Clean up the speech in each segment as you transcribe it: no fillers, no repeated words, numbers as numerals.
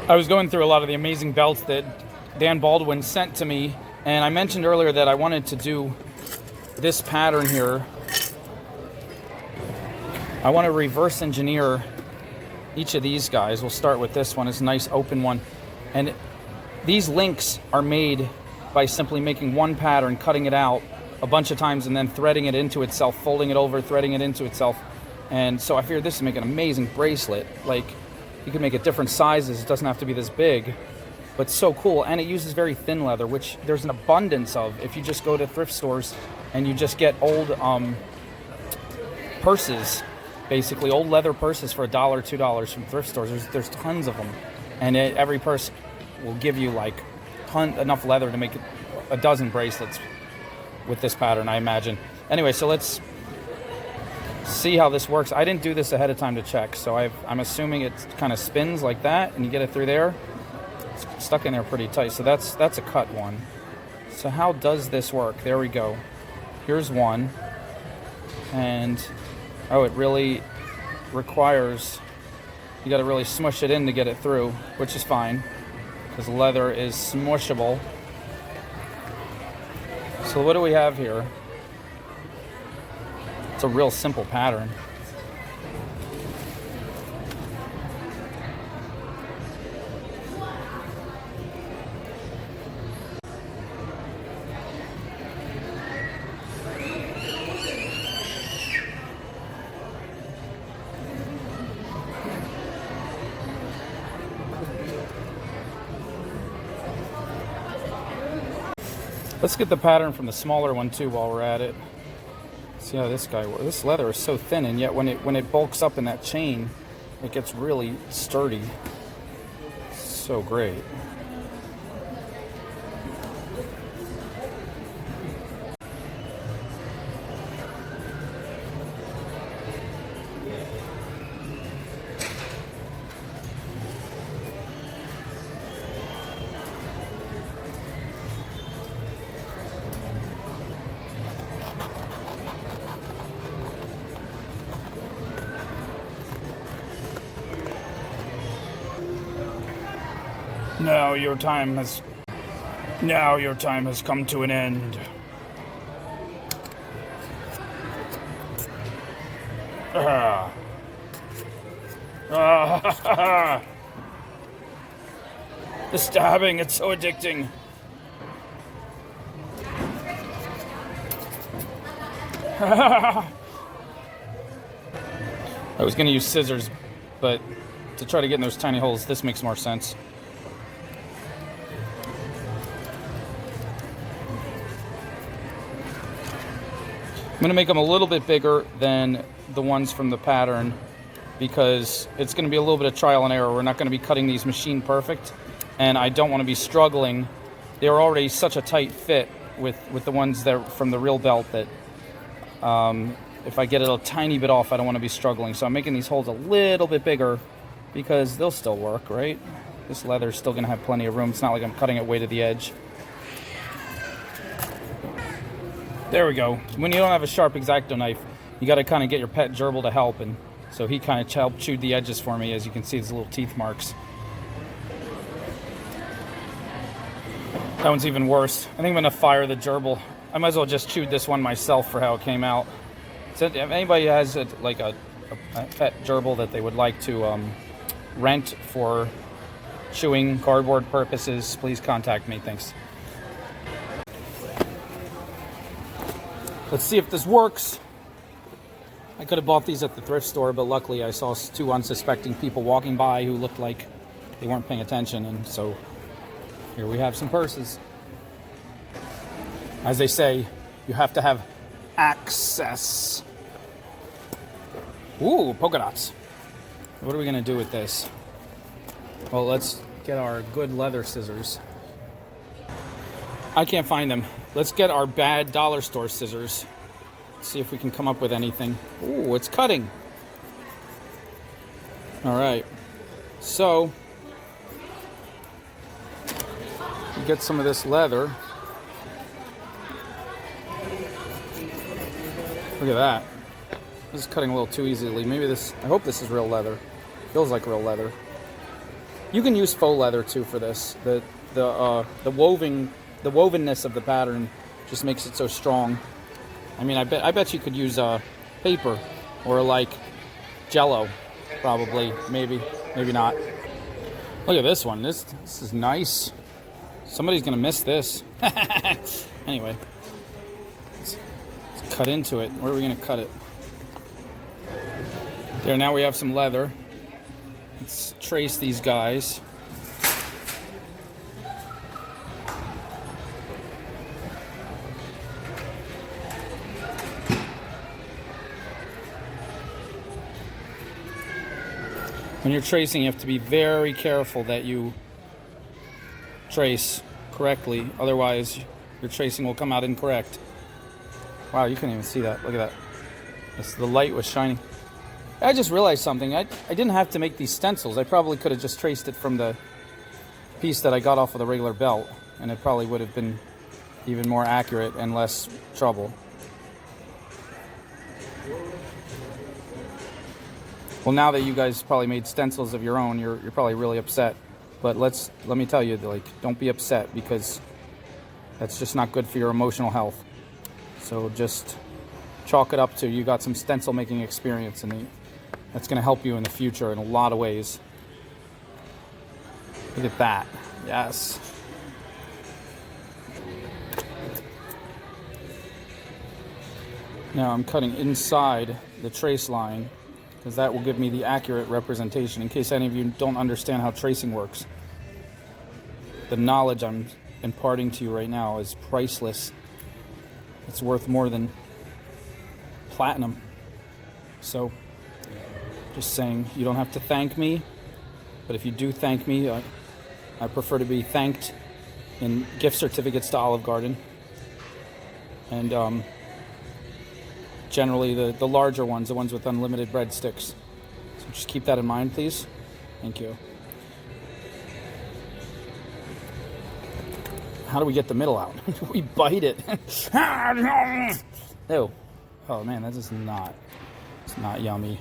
I was going through a lot of the amazing belts that Dan Baldwin sent to me, and I mentioned earlier that I wanted to do this pattern here. I want to reverse engineer each of these guys. We'll start with this one. It's a nice open one. And these links are made by simply making one pattern, cutting it out a bunch of times, and then threading it into itself, folding it over, threading it into itself. And so I figured this would make an amazing bracelet. Like, you can make it different sizes. It doesn't have to be this big, but so cool. And it uses very thin leather, which there's an abundance of if you just go to thrift stores and you just get old purses, basically old leather purses for $1, $2 from thrift stores. There's tons of them, and every purse will give you like enough leather to make a dozen bracelets with this pattern, I imagine. Anyway, so let's see how this works. I didn't do this ahead of time to check, so I'm assuming it kind of spins like that, and you get it through there. It's stuck in there pretty tight, so that's a cut one. So how does this work? There we go. Here's one, and oh, it really requires, you got to really smush it in to get it through, which is fine because leather is smushable. So what do we have here? It's a real simple pattern. Let's get the pattern from the smaller one too while we're at it. See how this guy works. This leather is so thin, and yet when it bulks up in that chain, it gets really sturdy. So great. Now your time has come to an end. The stabbing, it's so addicting. I was going to use scissors, but to try to get in those tiny holes, this makes more sense. I'm going to make them a little bit bigger than the ones from the pattern because it's going to be a little bit of trial and error. We're not going to be cutting these machine perfect, and I don't want to be struggling. They're already such a tight fit with the ones that are from the real belt that if I get it a tiny bit off, I don't want to be struggling. So I'm making these holes a little bit bigger because they'll still work, right? This leather is still going to have plenty of room. It's not like I'm cutting it way to the edge. There we go. When you don't have a sharp X-Acto knife, you got to kind of get your pet gerbil to help, and so he kind of helped chewed the edges for me. As you can see, these little teeth marks. That one's even worse. I think I'm going to fire the gerbil. I might as well just chewed this one myself for how it came out. So if anybody has a pet gerbil that they would like to rent for chewing cardboard purposes, please contact me. Thanks. Let's see if this works. I could have bought these at the thrift store, but luckily I saw two unsuspecting people walking by who looked like they weren't paying attention, and so here we have some purses. As they say, you have to have access. Ooh, polka dots. What are we gonna do with this? Well, let's get our good leather scissors. I can't find them. Let's get our bad dollar store scissors. See if we can come up with anything. Ooh, it's cutting. All right. So, get some of this leather. Look at that. This is cutting a little too easily. Maybe this, I hope this is real leather. Feels like real leather. You can use faux leather too for this. The wovenness of the pattern just makes it so strong. I mean, I bet you could use paper or like Jello, probably, maybe not. Look at this one. This is nice. Somebody's gonna miss this. Anyway, let's cut into it. Where are we gonna cut it? There. Now we have some leather. Let's trace these guys. When you're tracing, you have to be very careful that you trace correctly. Otherwise, your tracing will come out incorrect. Wow, you couldn't even see that. Look at that. The light was shining. I just realized something. I didn't have to make these stencils. I probably could have just traced it from the piece that I got off of the regular belt, and it probably would have been even more accurate and less trouble. Well, now that you guys probably made stencils of your own, you're probably really upset. But let me tell you, like, don't be upset, because that's just not good for your emotional health. So just chalk it up to you got some stencil making experience, and that's going to help you in the future in a lot of ways. Look at that. Yes. Now I'm cutting inside the trace line, because that will give me the accurate representation. In case any of you don't understand how tracing works, the knowledge I'm imparting to you right now is priceless. It's worth more than platinum. So, just saying, you don't have to thank me, but if you do thank me, I prefer to be thanked in gift certificates to Olive Garden. And generally the larger ones, the ones with unlimited breadsticks. So just keep that in mind, please. Thank you. How do we get the middle out? We bite it. Ew. Oh man, that is not. It's not yummy.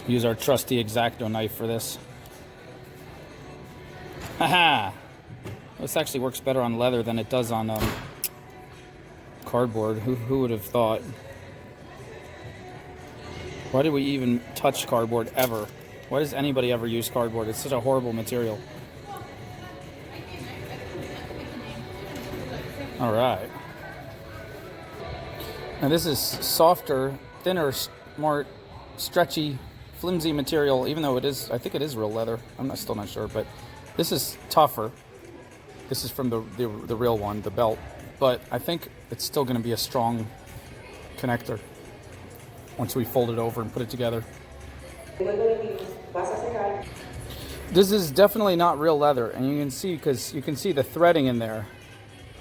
Use our trusty X-Acto knife for this. Haha. This actually works better on leather than it does on cardboard. Who would have thought? Why did we even touch cardboard ever? Why does anybody ever use cardboard? It's such a horrible material. All right. Now this is softer, thinner, more stretchy, flimsy material, even though I think it is real leather. I'm still not sure, but this is tougher. This is from the real one, the belt. But I think it's still going to be a strong connector once we fold it over and put it together. This is definitely not real leather, and you can see, because you can see the threading in there.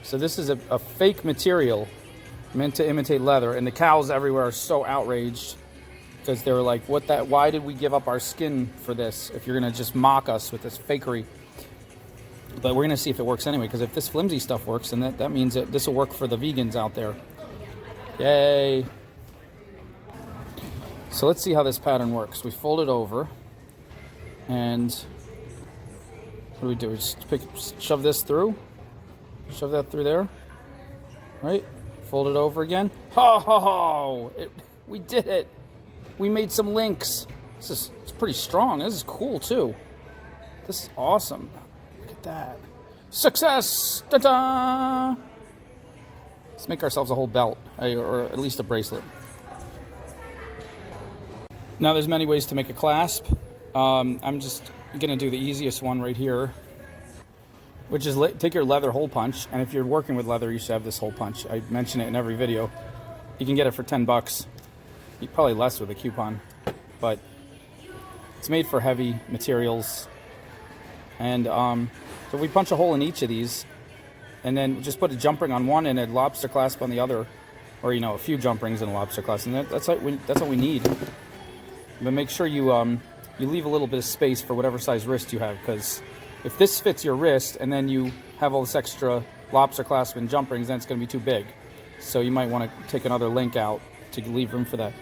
So this is a fake material meant to imitate leather, and the cows everywhere are so outraged because they were like, why did we give up our skin for this if you're going to just mock us with this fakery? But we're going to see if it works anyway, because if this flimsy stuff works, then that means that this will work for the vegans out there. Yay. So let's see how this pattern works. We fold it over, and what do we do? We just shove this through. Shove that through there. Right? Fold it over again. Ho, ho, ho! We did it. We made some links. It's pretty strong. This is cool, too. This is awesome. Look at that. Success! Ta-da! Let's make ourselves a whole belt, or at least a bracelet. Now there's many ways to make a clasp. I'm just going to do the easiest one right here, which is take your leather hole punch. And if you're working with leather, you should have this hole punch. I mention it in every video. You can get it for $10. Probably less with a coupon. But it's made for heavy materials. And so we punch a hole in each of these, and then just put a jump ring on one and a lobster clasp on the other, or a few jump rings and a lobster clasp, and that's what we need. But make sure you leave a little bit of space for whatever size wrist you have, because if this fits your wrist and then you have all this extra lobster clasp and jump rings, then it's going to be too big. So you might want to take another link out to leave room for that.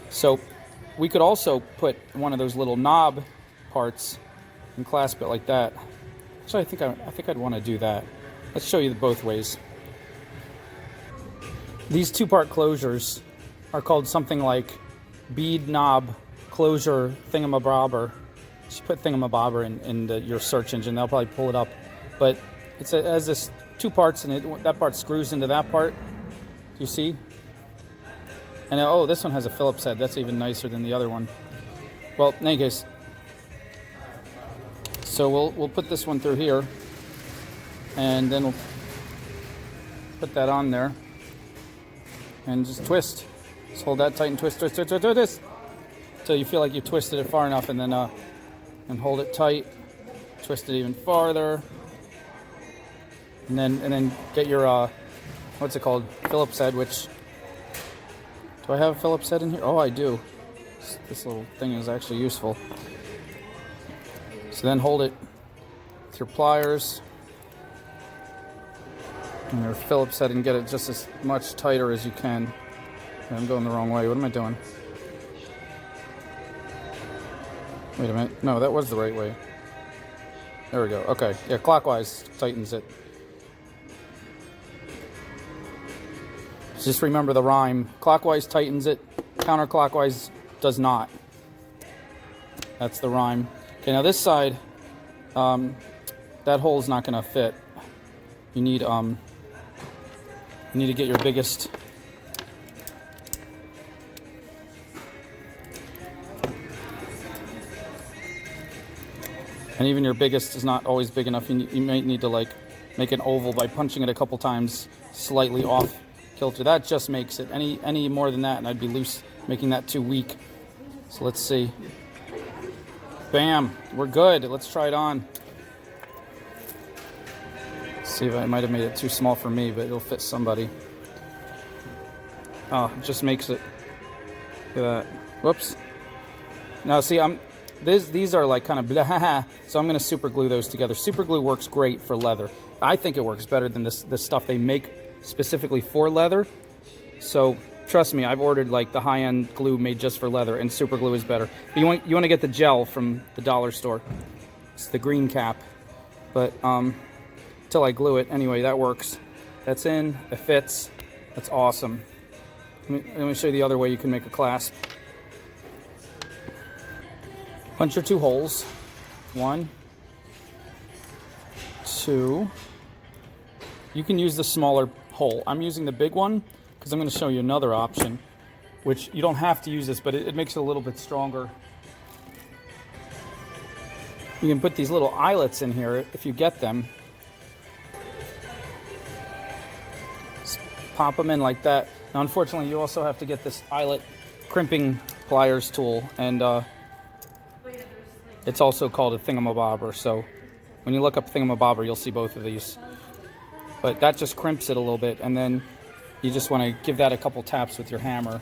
So we could also put one of those little knob parts and clasp it like that. So I think I'd want to do that. Let's show you both ways. These two-part closures are called something like bead knob closure thingamabobber. Just put thingamabobber in your search engine. They'll probably pull it up. But it has this two parts, and that part screws into that part. Do you see? And oh, this one has a Phillips head. That's even nicer than the other one. Well, in any case, so we'll put this one through here, and then we'll put that on there, and just twist. Just hold that tight and twist, twist, twist, twist, twist, until you feel like you twisted it far enough, and then and hold it tight, twist it even farther, and then get your what's it called, Phillips head. Which, do I have a Phillips head in here? Oh, I do. This little thing is actually useful. So then hold it with your pliers and your Phillips head and get it just as much tighter as you can. I'm going the wrong way. What am I doing? Wait a minute. No, that was the right way. There we go. Okay. Yeah, clockwise tightens it. Just remember the rhyme. Clockwise tightens it. Counterclockwise does not. That's the rhyme. Okay, now this side, that hole is not going to fit. You need to get your biggest. And even your biggest is not always big enough. You might need to like make an oval by punching it a couple times, slightly off kilter. That just makes it. Any more than that, and I'd be loose, making that too weak. So let's see. Bam, we're good. Let's try it on. See if I might have made it too small for me, but it'll fit somebody. Oh, it just makes it. Look at that. Whoops. Now see, these are like kind of blah, so I'm going to super glue those together. Super glue works great for leather. I think it works better than this stuff they make specifically for leather. So trust me, I've ordered like the high-end glue made just for leather, and super glue is better. But you want to get the gel from the dollar store. It's the green cap. But until I glue it, anyway, that works. That's in. It fits. That's awesome. Let me show you the other way you can make a clasp. Punch your two holes. 1, 2. You can use the smaller hole. I'm using the big one because I'm going to show you another option, which you don't have to use this, but it makes it a little bit stronger. You can put these little eyelets in here if you get them. Just pop them in like that. Now, unfortunately, you also have to get this eyelet crimping pliers tool, and it's also called a thingamabobber. So when you look up thingamabobber, you'll see both of these. But that just crimps it a little bit, and then you just want to give that a couple taps with your hammer.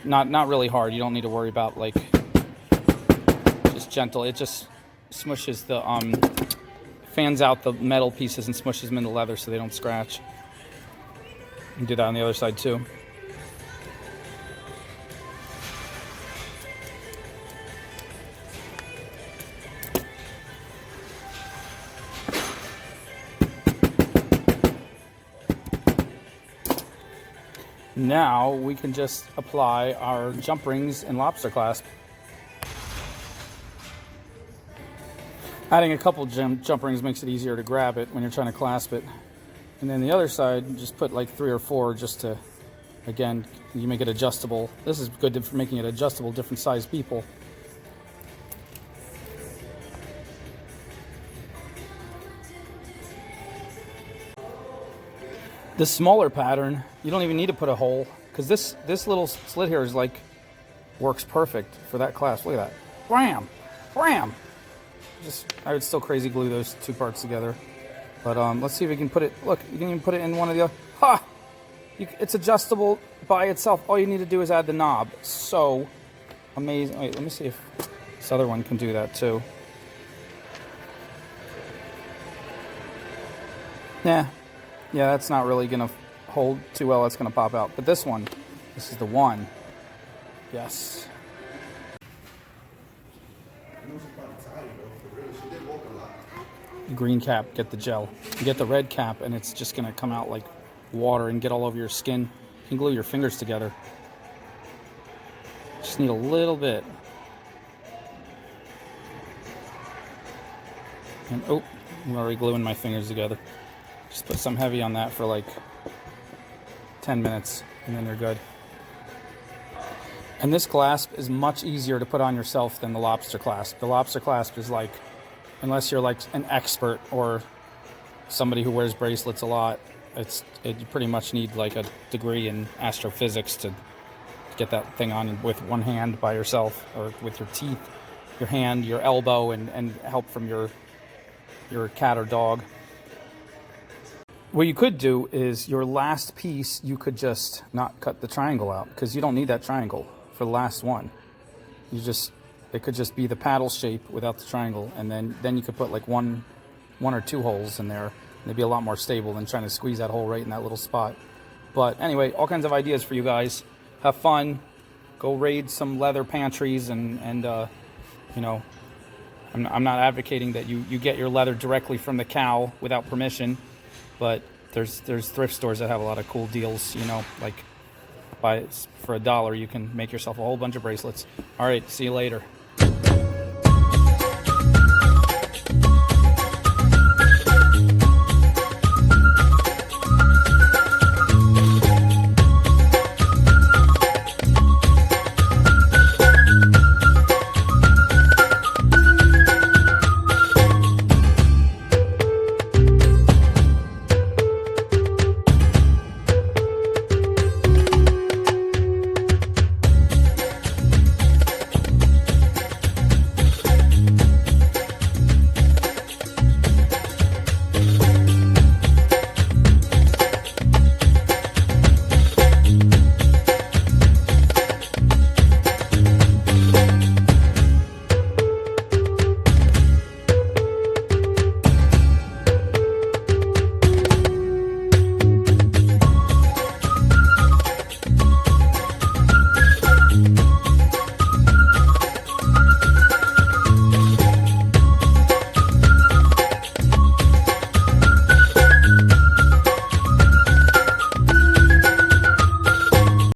Not really hard. You don't need to worry about like, just gentle. It just smushes the fans out the metal pieces and smushes them into leather so they don't scratch. You can do that on the other side too. Now we can just apply our jump rings and lobster clasp. Adding a couple jump rings makes it easier to grab it when you're trying to clasp it. And then the other side, just put like 3 or 4 just to, again, you make it adjustable. This is good for making it adjustable, different size people. The smaller pattern, you don't even need to put a hole, because this little slit here is like, works perfect for that clasp. Look at that. Bam! Bam! I would still crazy glue those two parts together. But let's see if we can put it, look, you can even put it in one of the other. Ha! It's adjustable by itself. All you need to do is add the knob. So amazing. Wait, let me see if this other one can do that too. Yeah, that's not really going to hold too well. It's going to pop out. But this one, this is the one. Yes. The green cap, get the gel. You get the red cap, and it's just gonna come out like water and get all over your skin. You can glue your fingers together. Just need a little bit. And oh, I'm already gluing my fingers together. Just put some heavy on that for like 10 minutes, and then you're good. And this clasp is much easier to put on yourself than the lobster clasp. The lobster clasp is like, unless you're like an expert or somebody who wears bracelets a lot, you pretty much need like a degree in astrophysics to get that thing on with one hand by yourself, or with your teeth, your hand, your elbow, and help from your cat or dog. What you could do is your last piece, you could just not cut the triangle out, because you don't need that triangle for the last one. It could just be the paddle shape without the triangle, and then you could put like one or two holes in there. They'd be a lot more stable than trying to squeeze that hole right in that little spot. But anyway, all kinds of ideas for you guys. Have fun. Go raid some leather pantries, and you know, I'm not advocating that you get your leather directly from the cow without permission, but there's thrift stores that have a lot of cool deals. You know, like for $1 you can make yourself a whole bunch of bracelets. All right, see you later.